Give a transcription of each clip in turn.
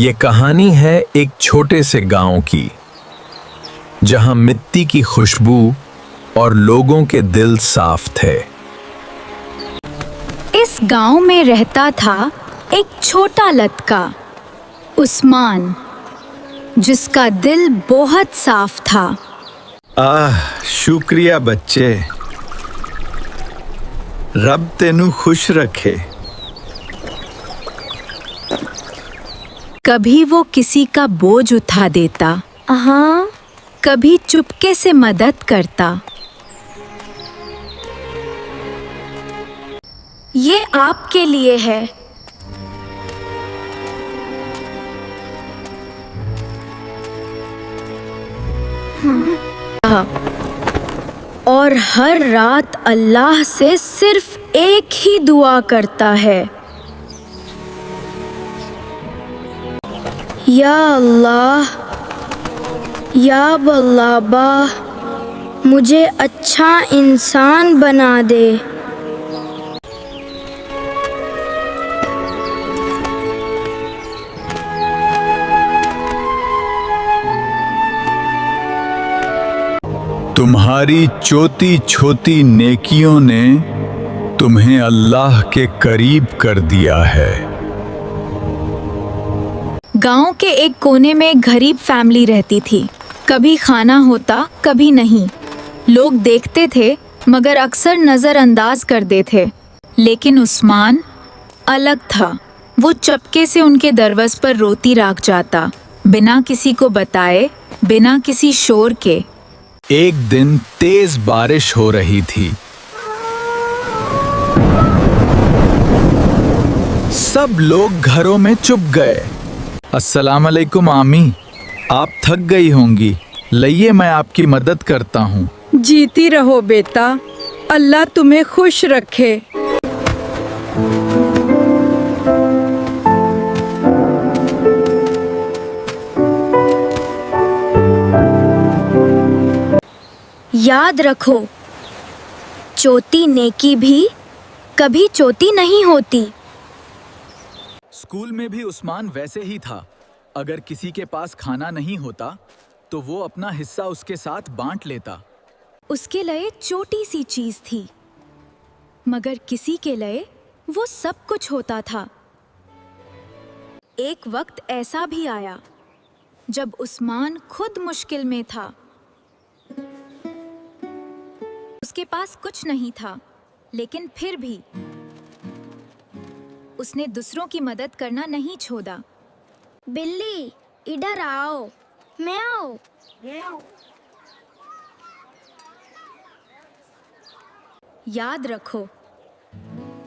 ये कहानी है एक छोटे से गांव की, जहां मिट्टी की खुशबू और लोगों के दिल साफ थे। इस गांव में रहता था एक छोटा लड़का, उस्मान, जिसका दिल बहुत साफ था। शुक्रिया बच्चे, रब तेनू खुश रखे। कभी वो किसी का बोझ उठा देता, हाँ, कभी चुपके से मदद करता। ये आपके लिए है। और हर रात अल्लाह से सिर्फ एक ही दुआ करता है, या अल्लाह, या बल्लाबा, मुझे अच्छा इंसान बना दे। तुम्हारी छोटी छोटी नेकियों ने तुम्हें अल्लाह के करीब कर दिया है। गांव के एक कोने में एक गरीब फैमिली रहती थी। कभी खाना होता, कभी नहीं। लोग देखते थे मगर अक्सर नज़रअंदाज कर देते थे। लेकिन उस्मान अलग था। वो चुपके से उनके दरवाजे पर रोटी रख जाता, बिना किसी को बताए, बिना किसी शोर के। एक दिन तेज बारिश हो रही थी। सब लोग घरों में चुप गए। अस्सलाम अलैकुम आमी, आप थक गई होंगी, लाइए मैं आपकी मदद करता हूँ। जीती रहो बेटा, अल्लाह तुम्हें खुश रखे। याद रखो, चोटी नेकी भी कभी चोटी नहीं होती। स्कूल में भी उस्मान वैसे ही था। अगर किसी के पास खाना नहीं होता तो वो अपना हिस्सा उसके साथ बांट लेता। उसके लिए छोटी सी चीज थी, मगर किसी के लिए वो सब कुछ होता था। एक वक्त ऐसा भी आया जब उस्मान खुद मुश्किल में था। उसके पास कुछ नहीं था, लेकिन फिर भी उसने दूसरों की मदद करना नहीं छोड़ा। बिल्ली, इधर आओ। म्याऊ। याद रखो,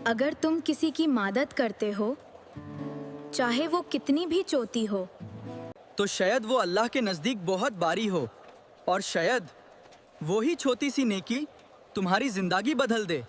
अगर तुम किसी की मदद करते हो, चाहे वो कितनी भी छोटी हो, तो शायद वो अल्लाह के नज़दीक बहुत बारी हो, और शायद वो ही छोटी सी नेकी तुम्हारी जिंदगी बदल दे।